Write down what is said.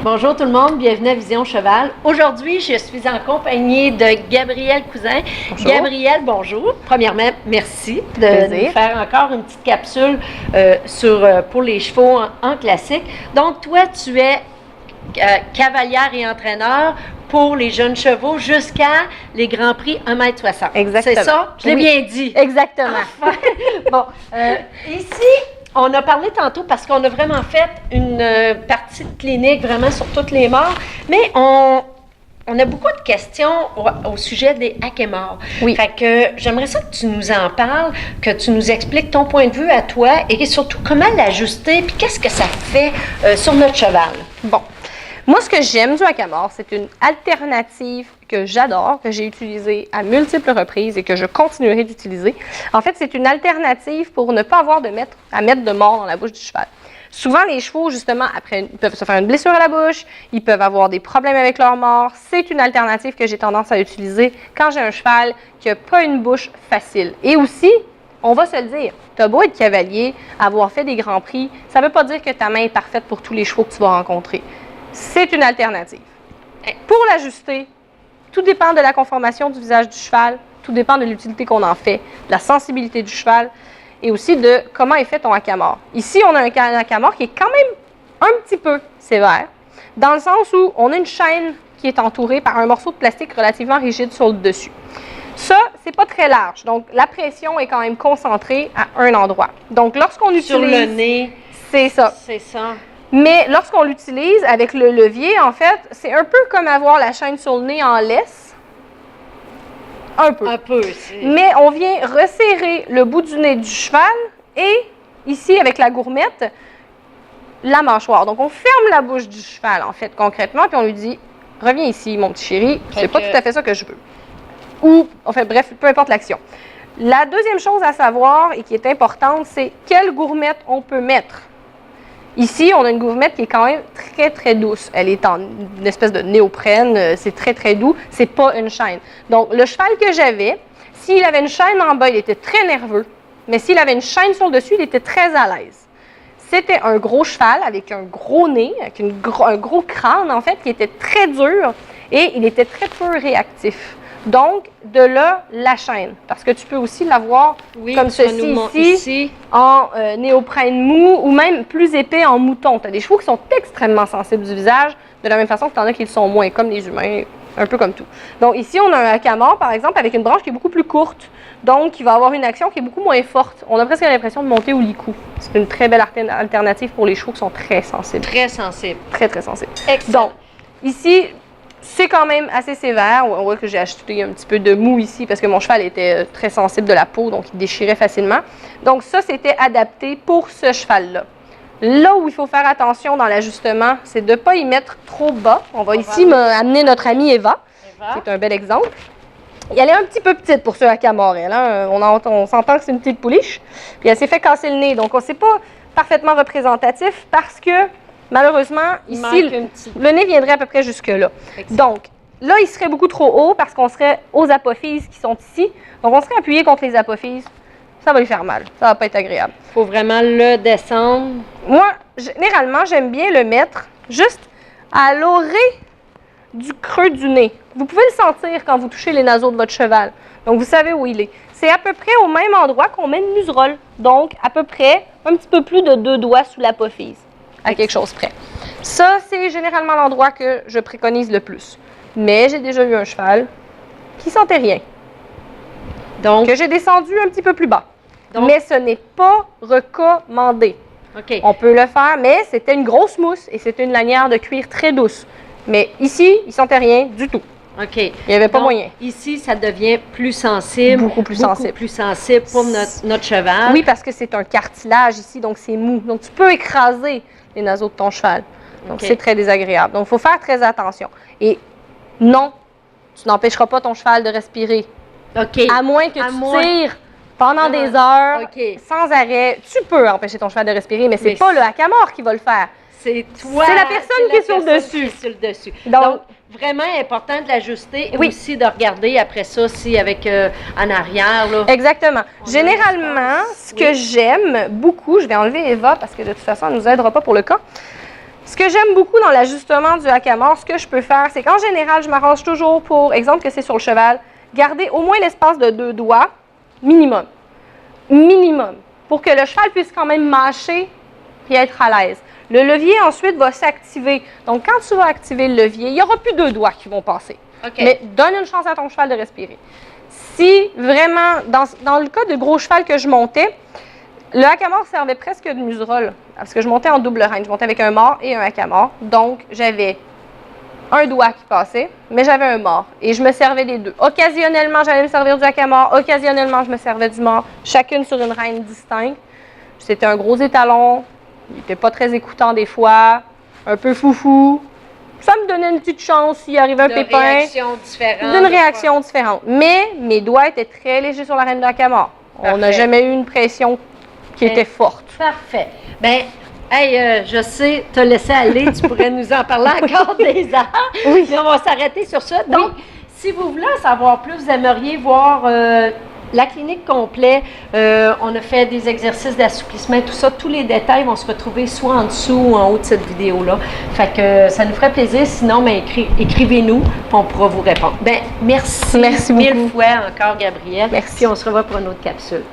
Bonjour tout le monde, bienvenue à Vision Cheval. Aujourd'hui, je suis en compagnie de Gabrielle Cousin. Bonjour. Gabrielle, bonjour. Premièrement, merci de Plaisir. nous faire encore une petite capsule pour les chevaux en classique. Donc, toi, tu es cavalière et entraîneur pour les jeunes chevaux jusqu'à les Grands Prix 1,60 m. Exactement. C'est ça? Je l'ai bien dit. Exactement. Enfin. Bon, ici, on a parlé tantôt parce qu'on a vraiment fait une partie de clinique vraiment sur toutes les morts, mais on a beaucoup de questions au sujet des hakemors. Oui. Fait que j'aimerais ça que tu nous en parles, que tu nous expliques ton point de vue à toi et surtout comment l'ajuster puis qu'est-ce que ça fait sur notre cheval. Bon. Moi, ce que j'aime du hackamore, c'est une alternative que j'adore, que j'ai utilisée à multiples reprises et que je continuerai d'utiliser. En fait, c'est une alternative pour ne pas avoir à mettre de mort dans la bouche du cheval. Souvent, les chevaux, justement, après, ils peuvent se faire une blessure à la bouche, ils peuvent avoir des problèmes avec leur mort. C'est une alternative que j'ai tendance à utiliser quand j'ai un cheval qui n'a pas une bouche facile. Et aussi, on va se le dire, tu as beau être cavalier, avoir fait des grands prix, ça ne veut pas dire que ta main est parfaite pour tous les chevaux que tu vas rencontrer. C'est une alternative. Pour l'ajuster, tout dépend de la conformation du visage du cheval, tout dépend de l'utilité qu'on en fait, de la sensibilité du cheval et aussi de comment est fait ton hackamore. Ici, on a un hackamore qui est quand même un petit peu sévère, dans le sens où on a une chaîne qui est entourée par un morceau de plastique relativement rigide sur le dessus. Ça, c'est pas très large, donc la pression est quand même concentrée à un endroit. Donc, lorsqu'on utilise... Sur le nez. C'est ça. C'est ça. Mais lorsqu'on l'utilise avec le levier, en fait, c'est un peu comme avoir la chaîne sur le nez en laisse. Un peu. Un peu. Mais on vient resserrer le bout du nez du cheval et ici, avec la gourmette, la mâchoire. Donc, on ferme la bouche du cheval, en fait, concrètement, puis on lui dit « Reviens ici, mon petit chéri, c'est pas tout à fait ça que je veux. » Ou, en fait, bref, peu importe l'action. La deuxième chose à savoir et qui est importante, c'est quelle gourmette on peut mettre. Ici, on a une gourmette qui est quand même très, très douce. Elle est en une espèce de néoprène. C'est très, très doux. C'est pas une chaîne. Donc, le cheval que j'avais, s'il avait une chaîne en bas, il était très nerveux. Mais s'il avait une chaîne sur le dessus, il était très à l'aise. C'était un gros cheval avec un gros nez, avec un gros crâne, en fait, qui était très dur et il était très peu réactif. Donc, de là, la chaîne. Parce que tu peux aussi l'avoir comme ceci ici, en néoprène mou ou même plus épais en mouton. Tu as des chevaux qui sont extrêmement sensibles du visage, de la même façon que tu en as qui le sont moins, comme les humains, un peu comme tout. Donc, ici, on a un hackamore, par exemple, avec une branche qui est beaucoup plus courte, donc qui va avoir une action qui est beaucoup moins forte. On a presque l'impression de monter au licou. C'est une très belle alternative pour les chevaux qui sont très sensibles. Très sensibles. Très, très sensibles. Excellent. Donc, ici... C'est quand même assez sévère. On voit que j'ai acheté un petit peu de mou ici parce que mon cheval était très sensible de la peau, donc il déchirait facilement. Donc ça, c'était adapté pour ce cheval-là. Là où il faut faire attention dans l'ajustement, c'est de ne pas y mettre trop bas. On va ici amener notre amie Eva, qui est un bel exemple. Et elle est un petit peu petite pour ce hackamore. Hein? On s'entend que c'est une petite pouliche. Puis elle s'est fait casser le nez. Donc, ce n'est pas parfaitement représentatif parce que malheureusement, ici, le nez viendrait à peu près jusque-là. Donc, là, il serait beaucoup trop haut parce qu'on serait aux apophyses qui sont ici. Donc, on serait appuyé contre les apophyses. Ça va lui faire mal. Ça va pas être agréable. Il faut vraiment le descendre. Moi, généralement, j'aime bien le mettre juste à l'orée du creux du nez. Vous pouvez le sentir quand vous touchez les naseaux de votre cheval. Donc, vous savez où il est. C'est à peu près au même endroit qu'on met une muserolle. Donc, à peu près un petit peu plus de 2 doigts sous l'apophyse. À quelque chose près. Ça, c'est généralement l'endroit que je préconise le plus. Mais j'ai déjà eu un cheval qui sentait rien. Donc, que j'ai descendu un petit peu plus bas. Donc, mais ce n'est pas recommandé. OK. On peut le faire, mais c'était une grosse mousse et c'était une lanière de cuir très douce. Mais ici, il ne sentait rien du tout. OK. Il n'y avait pas moyen. Ici, ça devient plus sensible. Beaucoup plus sensible. Plus sensible pour notre cheval. Oui, parce que c'est un cartilage ici, donc c'est mou. Donc, tu peux écraser les naseaux de ton cheval. Donc, c'est très désagréable. Donc, il faut faire très attention. Et non, tu n'empêcheras pas ton cheval de respirer. OK. À moins que tu tires pendant des heures, sans arrêt. Tu peux empêcher ton cheval de respirer, mais ce n'est pas le hackamore qui va le faire. C'est toi. C'est la personne qui est sur le dessus. Donc, vraiment important de l'ajuster et aussi de regarder après ça si avec en arrière. Là, exactement. Généralement, ce que j'aime beaucoup, je vais enlever Eva parce que de toute façon, elle ne nous aidera pas pour le cas. Ce que j'aime beaucoup dans l'ajustement du hackamore, ce que je peux faire, c'est qu'en général, je m'arrange toujours pour, exemple que c'est sur le cheval, garder au moins l'espace de 2 doigts, minimum. Minimum. Pour que le cheval puisse quand même mâcher et être à l'aise. Le levier, ensuite, va s'activer. Donc, quand tu vas activer le levier, il n'y aura plus 2 doigts qui vont passer. Okay. Mais donne une chance à ton cheval de respirer. Si vraiment, dans le cas de gros cheval que je montais, le hackamore servait presque de muserolle. Parce que je montais en double reine. Je montais avec un mort et un hackamore. Donc, j'avais un doigt qui passait, mais j'avais un mort. Et je me servais des deux. Occasionnellement, j'allais me servir du hackamore. Occasionnellement, je me servais du mort. Chacune sur une reine distincte. C'était un gros étalon. Il n'était pas très écoutant des fois. Un peu foufou. Ça me donnait une petite chance s'il arrivait un pépin. D'une réaction différente. Mais mes doigts étaient très légers sur la reine de hackamore. On n'a jamais eu une pression qui était forte. Parfait. Bien, hey, je sais, te laisser aller, tu pourrais nous en parler encore des heures. Oui. Mais on va s'arrêter sur ça. Donc, si vous voulez en savoir plus, vous aimeriez voir la clinique complète. On a fait des exercices d'assouplissement, tout ça. Tous les détails vont se retrouver soit en dessous ou en haut de cette vidéo-là. Fait que ça nous ferait plaisir. Sinon, ben, écrivez-nous, puis on pourra vous répondre. Ben, merci. Merci mille beaucoup. fois encore, Gabrielle. Merci. Puis on se revoit pour une autre capsule.